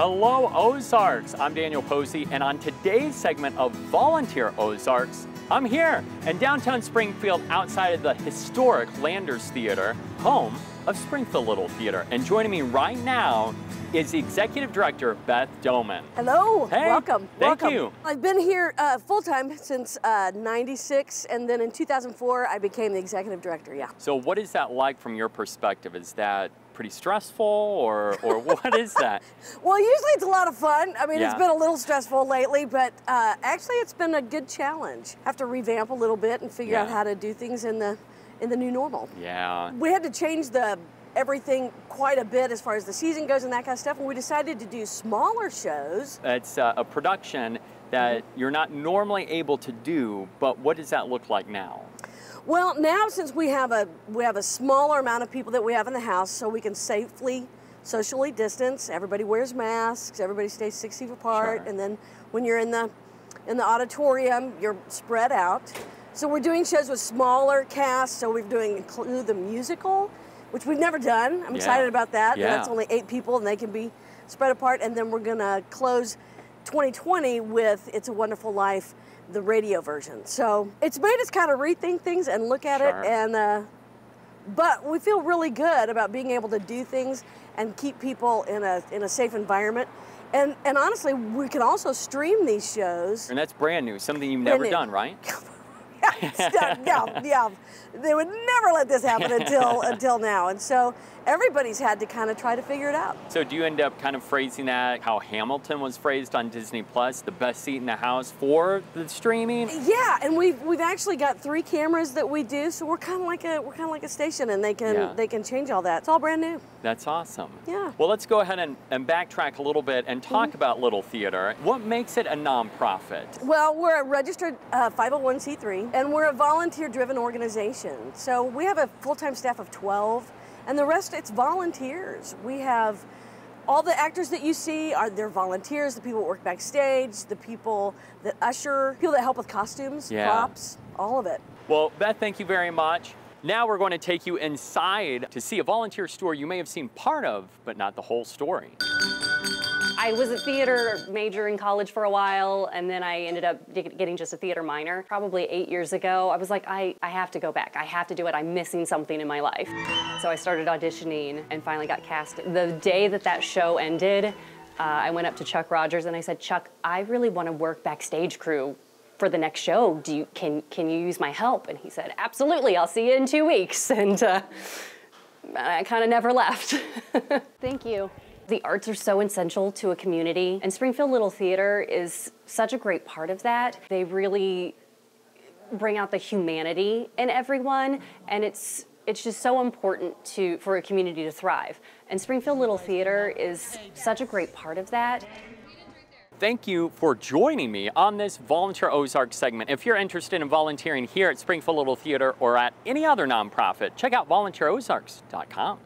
Hello, Ozarks. I'm Daniel Posey, and on today's segment of Volunteer Ozarks, I'm here in downtown Springfield outside of the historic Landers Theater, home of Springfield Little Theater. And joining me right now is the Executive Director, Beth Domann. Hello, hey, welcome. Thank welcome. you. I've been here full-time since '96, and then in 2004, I became the Executive Director, yeah. So what is that like from your perspective? Is that pretty stressful, or what is that? Well, usually it's a lot of fun. I mean, Yeah. It's been a little stressful lately, but actually it's been a good challenge. Have to revamp a little bit and figure out how to do things in the new normal. Yeah. We had to change everything quite a bit as far as the season goes and that kind of stuff, and we decided to do smaller shows. It's a production that you're not normally able to do, but what does that look like now? Well, now since we have a smaller amount of people that we have in the house, so we can safely socially distance. Everybody wears masks. Everybody stays 6 feet apart, Sure. and then when you're in the auditorium, you're spread out. So we're doing shows with smaller casts. So we're doing include the musical, which we've never done. I'm excited about that. Yeah. That's only 8 people, and they can be spread apart. And then we're gonna close 2020 with It's a Wonderful Life, the radio version. So it's made us kind of rethink things and look at it, and but we feel really good about being able to do things and keep people in a safe environment. And honestly, we can also stream these shows. And that's brand new, something you've never done, right? Yeah, they would never let this happen until now, and so everybody's had to kind of try to figure it out. So do you end up kind of phrasing that how Hamilton was phrased on Disney Plus, the best seat in the house for the streaming? Yeah, and we've actually got 3 cameras that we do, so we're kind of like a station, and they can change all that. It's all brand new. That's awesome. Yeah. Well, let's go ahead and backtrack a little bit and talk about Little Theater. What makes it a nonprofit? Well, we're a registered 501c3, and we're a volunteer-driven organization. So we have a full-time staff of 12, and the rest, it's volunteers. We have all the actors that you see they're volunteers, the people that work backstage, the people that usher, people that help with costumes, props, all of it. Well, Beth, thank you very much. Now we're going to take you inside to see a volunteer story you may have seen part of, but not the whole story. I was a theater major in college for a while, and then I ended up getting just a theater minor. Probably 8 years ago, I was like, I have to go back. I have to do it. I'm missing something in my life. So I started auditioning and finally got cast. The day that show ended, I went up to Chuck Rogers and I said, Chuck, I really want to work backstage crew for the next show. Can you use my help? And he said, absolutely, I'll see you in 2 weeks. And I kind of never left. Thank you. The arts are so essential to a community, and Springfield Little Theater is such a great part of that. They really bring out the humanity in everyone, and it's just so important for a community to thrive. And Springfield Little Theater is such a great part of that. Thank you for joining me on this Volunteer Ozarks segment. If you're interested in volunteering here at Springfield Little Theater or at any other nonprofit, check out volunteerozarks.com.